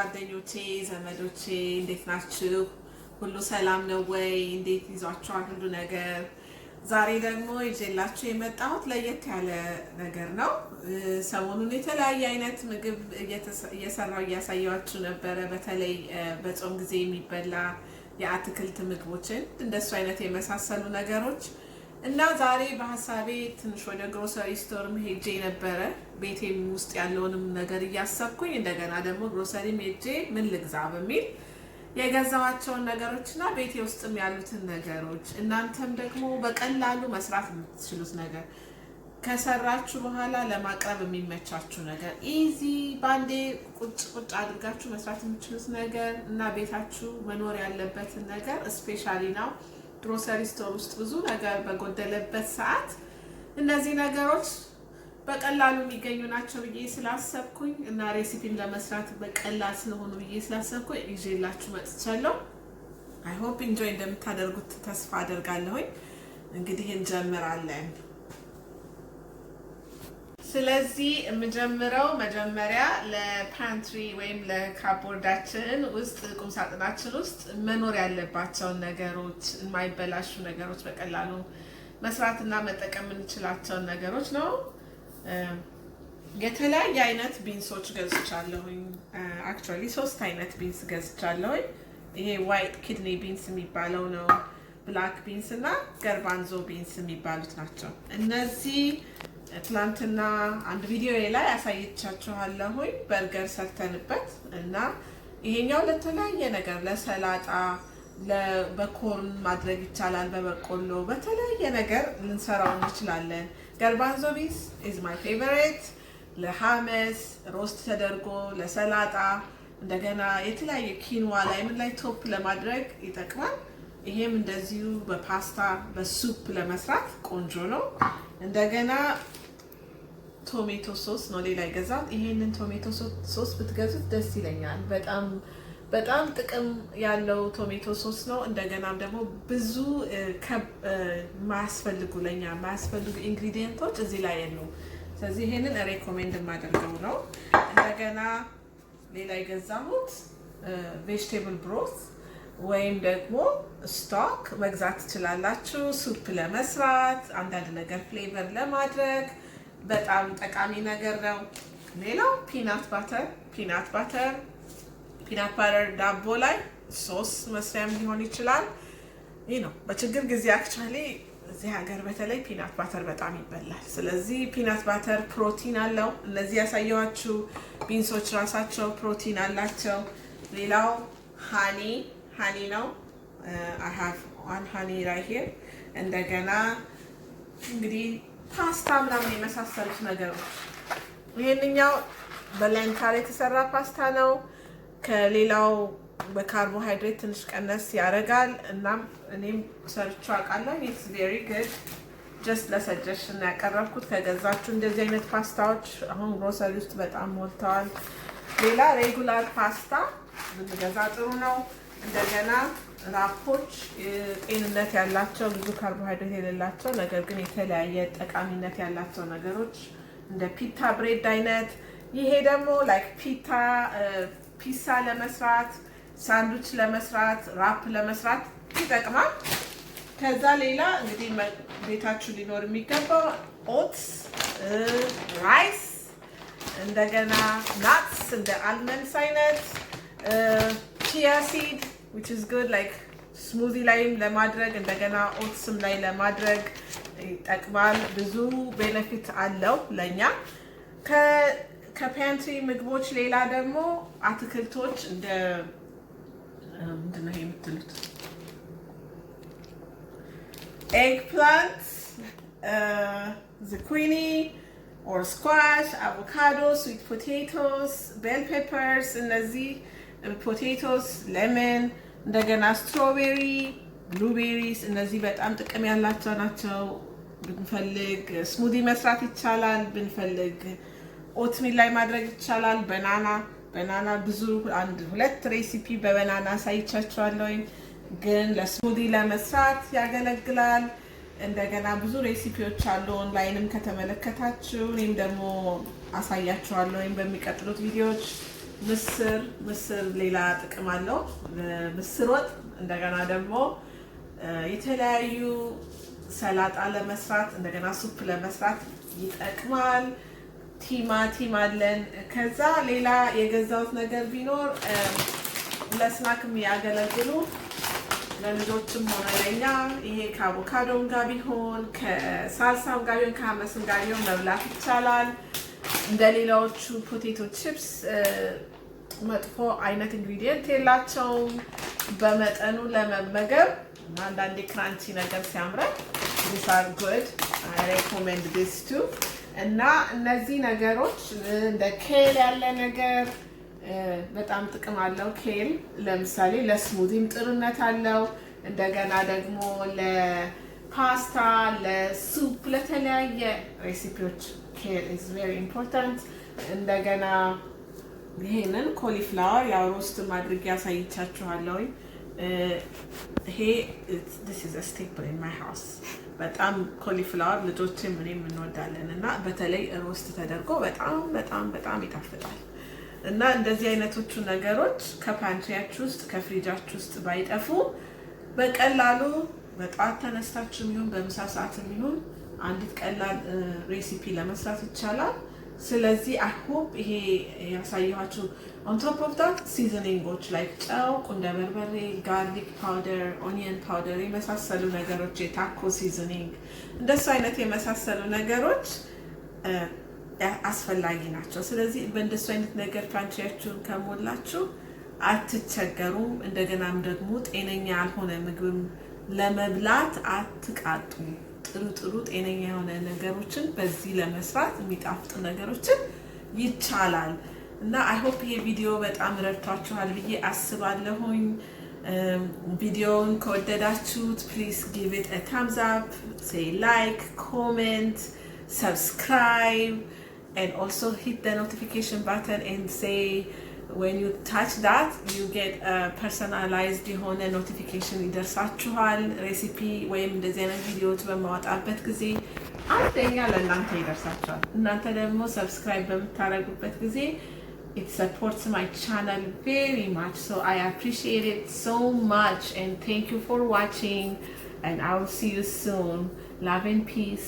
ጓደኞቼ ዘመዶቼ እንዴት ናችሁ? ሁሉ ሰላም ነው ወይ? እንዴት ይዟችኋል ሁሉ ነገር? ዛሬ ደግሞ ይዤላችሁ የመጣሁት ለየት ያለ ነገር ነው። ሰሞኑን የተለያየ አይነት ምግብ እየሰራሁ እያሳያችሁ ነበረ። በተለይ በጾም ጊዜ የሚበላ የአትክልት ምግቦችን እንደሱ አይነት የመሳሰሉ ነገሮች እና ዛሬ በሐሳቤ ትንሽ ወደ ግሮሰሪ ስቶር ሄጄ ነበረ። ቤቴም ውስጥ ያለውንም ነገር እያሰብኩኝ እንደገና ደግሞ ግሮሰሪም ሄጄ ምን ልግዛ በሚል የገዛዋቸውን ነገሮችና ቤቴ ውስጥም ያሉትን ነገሮች እናንተም ደግሞ በቀላሉ መስራት የምትችሉት ነገር ከሰራችሁ በኋላ ለማቅረብ የሚመቻችሁ ነገር ኢዚ ባንዴ ቁጭ አድርጋችሁ መስራት የምትችሉት ነገር እና ቤታችሁ መኖር ያለበትን ነገር ስፔሻሊ ነው ግሮሰሪ ስቶር ውስጥ ብዙ ነገር በጎደለበት ሰዓት እነዚህ ነገሮች በቀላሉ የሚገኙ ናቸው ብዬ ስላሰብኩኝ እና ሬሲፒም ለመስራት በቀላል ስለሆኑ ብዬ ስላሰብኩኝ ይዤላችሁ መጥቻለሁ። አይ ሆፕ ኢንጆይ እንደምታደርጉት ተስፋ አደርጋለሁኝ። እንግዲህ እንጀምራለን። ስለዚህ የምጀምረው መጀመሪያ ለፓንትሪ ወይም ለካፖርዳችን ውስጥ ቁም ሳጥናችን ውስጥ መኖር ያለባቸውን ነገሮች የማይበላሹ ነገሮች በቀላሉ መስራትና መጠቀም የምንችላቸውን ነገሮች ነው። የተለያየ አይነት ቢንሶች ገዝቻለሁኝ። አክቹአሊ 3 አይነት ቢንስ ገዝቻለሁኝ። ይሄ ዋይት ኪድኒ ቢንስ የሚባለው ነው፣ ብላክ ቢንስ እና ገርባንዞ ቢንስ የሚባሉት ናቸው። እነዚህ ትላንትና አንድ ቪዲዮ ላይ አሳይቻችኋለሁኝ በርገር ሰርተንበት እና ይሄኛው ለተለያየ ነገር ለሰላጣ በኮርን ማድረግ ይቻላል፣ በበቆሎ በተለያየ ነገር ልንሰራው እንችላለን። ገርባንዞ ቢንስ is my favorite ለሐመስ ሮስት ተደርጎ ለሰላጣ እንደገና የተለያየ ኪንዋ ላይ ምን ላይ ቶፕ ለማድረግ ይጠቅማል። ይሄም እንደዚሁ በፓስታ በሱፕ ለመስራት ቆንጆ ነው። እንደገና ቶሜቶ ሶስ ነው ሌላ ይገዛል። ይሄንን ቶሜቶ ሶስ ብትገዙት ደስ ይለኛል። በጣም ጥቅም ያለው ቶሜቶ ሶስ ነው። እንደገናም ደግሞ ብዙ ማያስፈልጉ ኢንግሪዲየንቶች እዚህ ላይ የሉም። ስለዚህ ይሄንን ሬኮሜንድ የማደርገው ነው። እንደገና ሌላ የገዛሁት ቬጅቴብል ብሮዝ ወይም ደግሞ ስቶክ መግዛት ትችላላችሁ። ሱፕ ለመስራት አንዳንድ ነገር ፍሌቨር ለማድረግ በጣም ጠቃሚ ነገር ነው። ሌላው ፒናት ባተር ዳቦ ላይ ሶስ መስሪያም ሊሆን ይችላል። ይህ ነው በችግር ጊዜ አክቹአሊ እዚህ ሀገር በተለይ ፒናት ባተር በጣም ይበላል። ስለዚህ ፒናት ባተር ፕሮቲን አለው። እነዚህ ያሳየኋችሁ ቢንሶች ራሳቸው ፕሮቲን አላቸው። ሌላው ሃኒ ነው። I have one honey right here። እንደገና እንግዲህ ፓስታ ምናምን የመሳሰሉት ነገሮች ይሄንኛው በሌንታል የተሰራ ፓስታ ነው። ከሌላው በካርቦሃይድሬት ትንሽ ቀነስ ያደርጋል። እናም እኔም ሰርቼ አውቃለሁ። it's very good just ለሰጀሽን ያቀረብኩት። ከገዛችሁ እንደዚህ አይነት ፓስታዎች አሁን ግሮሰሪ ውስጥ በጣም ሞልተዋል። ሌላ ሬጉላር ፓስታ ብንገዛ ጥሩ ነው። እንደገና ራፖች ጤንነት ያላቸው ብዙ ካርቦሃይድሬት የሌላቸው ነገር ግን የተለያየ ጠቃሚነት ያላቸው ነገሮች እንደ ፒታ ብሬድ አይነት። ይሄ ደግሞ ላይክ ፒሳ ለመስራት ሳንዱች ለመስራት ራፕ ለመስራት ይጠቅማል። ከዛ ሌላ እንግዲህ ቤታችሁ ሊኖር የሚገባው ኦትስ፣ ራይስ፣ እንደገና ናትስ እንደ አልመንድስ አይነት chia seed which is good like ስሙዚ ላይም ለማድረግ እንደገና ኦትስም ላይ ለማድረግ ይጠቅማል። ብዙ ቤኔፊት አለው ለኛ። ከፓንትሪ ምግቦች ሌላ ደግሞ አትክልቶች እንደ ምንድነው የምትሉት ኤግ ፕላንት፣ zucchini or squash፣ avocado፣ sweet potatoes፣ bell peppers እነዚህ ፖቴቶስ፣ ሌመን፣ እንደገና ስትሮቤሪ፣ ብሉቤሪስ እነዚህ በጣም ጥቅም ያላቸው ናቸው። ብንፈልግ ስሙዲ መስራት ይቻላል። ብንፈልግ ኦትሚል ላይ ማድረግ ይቻላል። በናና ብዙ 1-2 ሬሲፒ በበናና አሳይቻችኋለሁ፣ ግን ለስሙዲ ለመስራት ያገለግላል። እንደገና ብዙ ሬሲፒዎች አሉ ኦንላይንም ከተመለከታችሁ እኔም ደግሞ አሳያችኋለሁ በሚቀጥሉት ቪዲዮዎች። ምስር ሌላ ጥቅም አለው። ምስር ወጥ እንደገና ደግሞ የተለያዩ ሰላጣ ለመስራት እንደገና ሱፕ ለመስራት ይጠቅማል። ቲማቲም አለን። ከዛ ሌላ የገዛሁት ነገር ቢኖር ለስናክ የሚያገለግሉ ለልጆችም ሆነ ለኛ ይሄ ከአቮካዶም ጋር ቢሆን ከሳልሳም ጋር ቢሆን ከሀመስም ጋር ቢሆን መብላት ይቻላል። እንደሌላዎቹ ፖቴቶ ቺፕስ መጥፎ አይነት ኢንግሪዲየንት የላቸውም። በመጠኑ ለመመገብ አንዳንዴ ክራንቺ ነገር ሲያምረን these are good. I recommend this too. እና እነዚህ ነገሮች እንደ ኬል ያለ ነገር በጣም ጥቅም አለው። ኬል ለምሳሌ ለስሙዚም ጥሩነት አለው። እንደገና ደግሞ ለፓስታ፣ ለሱፕ፣ ለተለያየ ሬሲፒዎች ኬል is very important. እንደገና ይሄንን ኮሊፍላወር ያው ሮስት ማድረግ ያሳይቻችኋለሁ። ይሄ this is a staple in my house. በጣም ኮሊፍላወር ልጆችም እኔም እንወዳለን እና በተለይ ሮስት ተደርጎ በጣም ይጣፍጣል። እና እንደዚህ አይነቶቹ ነገሮች ከፓንትሪያችሁ ውስጥ ከፍሪጃችሁ ውስጥ ባይጠፉ በቀላሉ በጧት ተነስታችሁ ይሁን በምሳ ሰዓትም ይሁን አንዲት ቀላል ሬሲፒ ለመስራት ይቻላል። ስለዚህ I hope ይሄ ያሳየኋችሁ on top of that seasoningዎች like ጨው፣ ቁንደ በርበሬ፣ garlic powder፣ onion powder የመሳሰሉ ነገሮች የታኮ seasoning እንደሱ አይነት የመሳሰሉ ነገሮች አስፈላጊ ናቸው። ስለዚህ በእንደሱ አይነት ነገር ፓንትሪያችሁን ከሞላችሁ አትቸገሩም። እንደገናም ደግሞ ጤነኛ ያልሆነ ምግብ ለመብላት አትቃጡም። ጥሩ ጤነኛ የሆነ ነገሮችን በዚህ ለመስራት የሚጣፍጡ ነገሮችን ይቻላል። እና I hope ይሄ ቪዲዮ በጣም ረድቷችኋል ብዬ አስባለሁኝ። ቪዲዮውን ከወደዳችሁት please give it a thumbs up, say like, comment, subscribe, and also hit the notification button and say when you touch that you get a personalized የሆነ notification ይደርሳችኋል። ሬሲፒ ወይም እንደዚህ አይነት ቪዲዮዎች በማወጣበት ጊዜ አንደኛ ለእናንተ ይደርሳችኋል። እናንተ ደግሞ ሰብስክራይብ በምታደርጉበት ጊዜ it supports my channel very much, so I appreciate it so much and thank you for watching and I will see you soon. Love and peace.